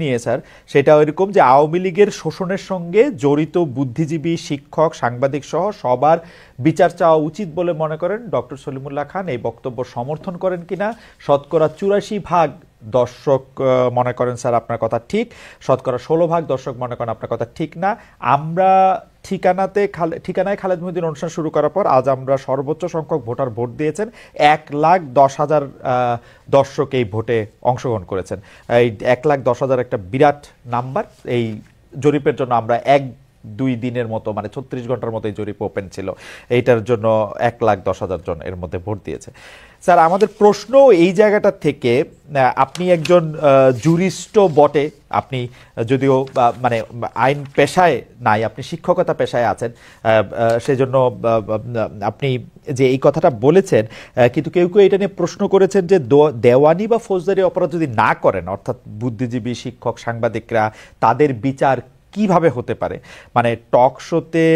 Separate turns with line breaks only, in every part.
নিয়ে স্যার সেটা এরকম যে আওয়ামী লীগের শোষণের সঙ্গে জড়িত বুদ্ধিজীবী, শিক্ষক, সাংবাদিক সহ সবার বিচার চাওয়া উচিত বলে মনে করেন ডক্টর সলিমুল্লাহ খান। এই বক্তব্য সমর্থন করেন কিনা? শতকরা ৮৪% দর্শক মনে করেন স্যার আপনার কথা ঠিক, শতকরা ১৬% দর্শক মনে করেন আপনার কথা ঠিক না। আমরা ঠিকানায় খালেদ মহিউদ্দিন অনুষ্ঠান শুরু করার পর আজ আমরা সর্বোচ্চ সংখ্যক ভোটার ভোট দিয়েছেন। ১,১০,০০০ দর্শক এই ভোটে অংশগ্রহণ করেছেন। এই ১,১০,০০০ একটা বিরাট নাম্বার। এই জরিপের জন্য আমরা ১-২ দিনের মতো, মানে ৩৬ ঘন্টার মতো এই জরিপ ওপেন ছিল। এইটার জন্য ১,১০,০০০ জন এর মধ্যে ভোট দিয়েছে। স্যার, আমাদের প্রশ্ন এই জায়গাটা থেকে, আপনি একজন জুরিস্টও বটে, আপনি যদিও মানে আইন পেশায় নাই, আপনি শিক্ষকতা পেশায় আছেন, সেজন্য আপনি যে এই কথাটা বলেছেন, কিন্তু কেউ কেউ এটা নিয়ে প্রশ্ন করেছেন যে দেওয়ানি বা ফৌজদারি অপরাধ যদি না করেন, অর্থাৎ বুদ্ধিজীবী, শিক্ষক, সাংবাদিকরা, তাদের বিচার কিভাবে হতে পারে? মানে টক শোতে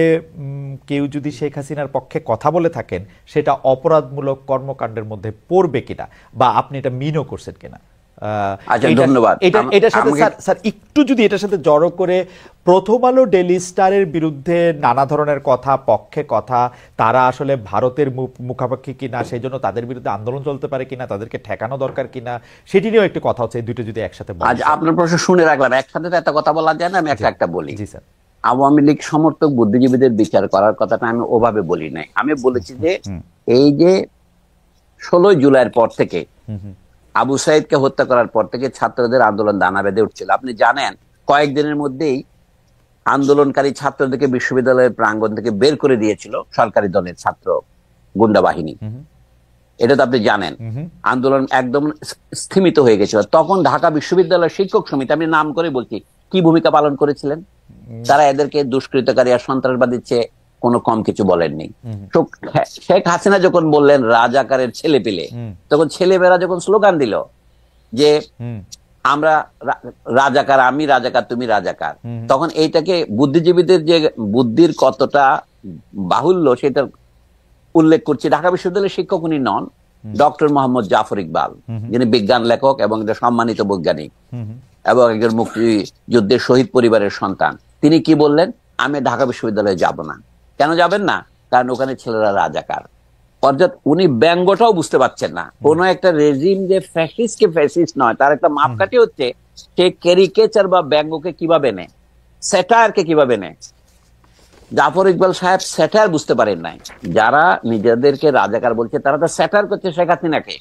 কেউ যদি শেখ হাসিনার পক্ষে কথা বলে থাকেন, সেটা অপরাধমূলক কর্মকাণ্ডের মধ্যে পড়বে কিনা, বা আপনি এটা মিনও করছেন কিনা?
ধন্যবাদ।
এটার সাথে স্যার একটু যদি এটার সাথে জড়ো করে, প্রথম আলো, ডেইলি স্টারের বিরুদ্ধে নানা ধরনের কথা, পক্ষে কথা, তারা আসলে ভারতের মুখাপেক্ষী কিনা, সেই জন্য তাদের বিরুদ্ধে আন্দোলন চলতে পারে কিনা, তাদেরকে ঠেকানো দরকার কিনা, সেটি নিয়েও একটু কথা হচ্ছে। এই দুটো যদি একসাথে
আজ আপনার প্রশ্ন শুনে রাখলাম, একসাথে তো একটা কথা বলা যায় না, আমি একটা বলি।
জি স্যার।
আওয়ামী লীগ সমর্থক বুদ্ধিজীবীদের বিচার করার কথাটা আমি ওভাবে বলি নাই। আমি বলেছি যে এই যে ১৬ জুলাইয়ের পর থেকে, আবু সাইদকে হত্যা করার পর থেকে ছাত্রদের আন্দোলন দানা বেঁধে উঠছিল। আপনি জানেন, কয়েকদিনের মধ্যেই আন্দোলনকারী ছাত্রদেরকে বিশ্ববিদ্যালয়ের প্রাঙ্গণ থেকে বের করে দিয়েছিল সরকারি দলের ছাত্র গুন্ডা বাহিনী। এটা তো আপনি জানেন। আন্দোলন একদম স্থিমিত হয়ে গেছিল। তখন ঢাকা বিশ্ববিদ্যালয়ের শিক্ষক সমিতি, আমি নাম করে বলছি, কি ভূমিকা পালন করেছিলেন? তারা এদেরকে দুষ্কৃতকারী আর সন্ত্রাসবাদীর চেয়ে কোনো কম কিছু বলেননি। শেখ হাসিনা যখন বললেন রাজাকারের ছেলে পেলে, তখন ছেলেমেয়েরা যখন স্লোগান দিল যে আমরা রাজাকার, আমি রাজাকার, তুমি রাজাকার, তখন এইটাকে বুদ্ধিজীবীদের যে বুদ্ধির কতটা বাহুল্য সেটা উল্লেখ করছি। ঢাকা বিশ্ববিদ্যালয়ের শিক্ষক উনি নন, ডক্টর মোহাম্মদ জাফর ইকবাল, যিনি বিজ্ঞান লেখক এবং একজন সম্মানিত বৈজ্ঞানিক এবং একজন মুক্তিযুদ্ধের শহীদ পরিবারের সন্তান। তিনি কি বললেন? আমি ঢাকা বিশ্ববিদ্যালয়ে যাব না। কেন যাবেন না? কারণ ওখানে ছেলেরা রাজাকার। অর্থাৎ উনি ব্যঙ্গটাও বুঝতে পারছেন না। কোন একটা রেজিম যে ফ্যাসিস্টকে ফ্যাসিস্ট নয়, তার একটা মাপকাঠি হচ্ছে সে ক্যারিকেচার বা ব্যঙ্গকে কিভাবে নেয়, স্যাটায়ারকে কিভাবে নেয়। জাফর ইকবাল সাহেব স্যাটায়ার বুঝতে পারেন নাই। যারা নিজেদেরকে রাজাকার বলছে তারা তো স্যাটায়ার করছে শেখ হাসিনাকে।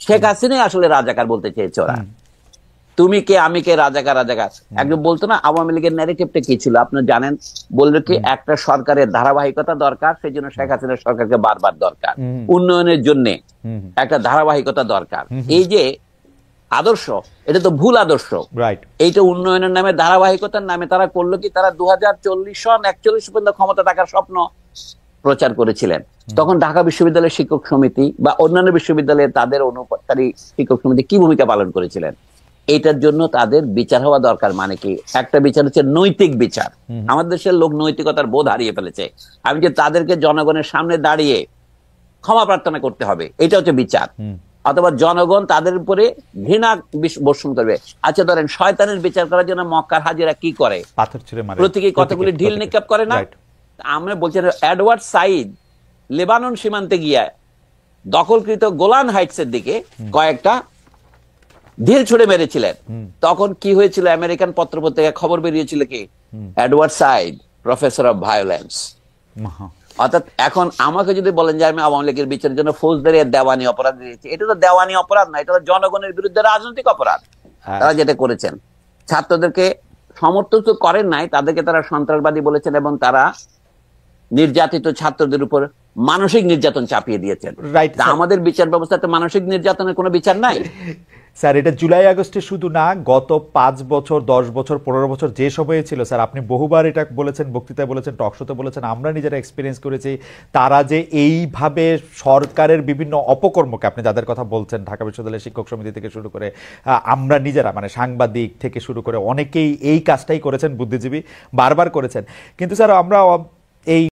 শেখ হাসিনাই আসলে রাজাকার বলতে চেয়েছে ওরা। তুমি কে, আমি কে, রাজাকার রাজাকার। একজন বলতো না আওয়ামী লীগের ন্যারেটিভটা কি ছিল আপনি জানেন? বললো কি, একটা সরকারের ধারাবাহিকতা দরকার, সেই জন্য শেখ হাসিনার সরকারকে বারবার দরকার। উন্নয়নের জন্য একটা ধারাবাহিকতা দরকার। এই যে আদর্শ, এটা তো ভুল আদর্শ। এইটা উন্নয়নের নামে, ধারাবাহিকতার নামে তারা করলো কি, তারা ২০৪০ সন ৪১ পর্যন্ত ক্ষমতা থাকার স্বপ্ন প্রচার করেছিলেন। তখন ঢাকা বিশ্ববিদ্যালয়ের শিক্ষক সমিতি বা অন্যান্য বিশ্ববিদ্যালয়ে তাদের অনুপাতকারী শিক্ষক সমিতি কি ভূমিকা পালন করেছিলেন? এইটার জন্য তাদের বিচার হওয়া দরকার। মানে কি, একটা বিচার হচ্ছে নৈতিক বিচার। আমাদের দেশের লোক নৈতিকতার বোধ হারিয়ে ফেলেছে। আমি যে তাদেরকে জনগণের সামনে দাঁড়িয়ে ক্ষমা প্রার্থনা করতে হবে, এটা হচ্ছে বিচার। অথবা জনগণ তাদের উপরে ঘৃণা বর্ষণ করবে। আচ্ছা ধরেন, শয়তানের বিচার করার জন্য মক্কার হাজিরা কি করে?
পাথর ছুঁড়ে মারে,
প্রতীকী কতগুলি ঢিল নিক্ষেপ করে না? আমরা বলছি এডওয়ার্ড সাইদ লেবানন সীমান্তে গিয়ে দখলকৃত গোলান হাইটস এর দিকে কয়েকটা ঢিল ছুড়ে মেরেছিলেন। তখন কি হয়েছিল? আমেরিকান পত্রপত্রিকায় খবর বেরিয়েছিল কি, Edward Saeed professor of violence. অর্থাৎ এখন আমাকে যদি বলেন যে আমি আওয়ামী লীগের বিচারের জন্য ফৌজদারি দেওয়ানি অপরাধ দিয়েছি, এটা তো দেওয়ানি অপরাধ না, এটা তো জনগণের বিরুদ্ধে রাজনৈতিক অপরাধ। তারা যেটা করেছেন, ছাত্রদেরকে সমর্থন তো করেন নাই, তাদেরকে তারা সন্ত্রাসবাদী বলেছেন এবং তারা নির্যাতিত ছাত্রদের উপর মানসিক নির্যাতন চাপিয়ে দিয়েছেন। আমাদের বিচার ব্যবস্থাতে মানসিক নির্যাতনের কোনো বিচার নাই।
স্যার, এটা জুলাই আগস্টে শুধু না, গত ৫ বছর, ১০ বছর, ১৫ বছর যে সময়ে ছিল স্যার, আপনি বহুবার এটা বলেছেন, বক্তৃতায় বলেছেন, টকশোতে বলেছেন, আমরা নিজেরা এক্সপিরিয়েন্স করেছি। তারা যে এইভাবে সরকারের বিভিন্ন অপকর্মকে, আপনি যাদের কথা বলছেন, ঢাকা বিশ্ববিদ্যালয়ের শিক্ষক সমিতি থেকে শুরু করে আমরা নিজেরা, মানে সাংবাদিক থেকে শুরু করে অনেকেই এই কাজটাই করেছেন, বুদ্ধিজীবী বারবার করেছেন। কিন্তু স্যার, আমরা এই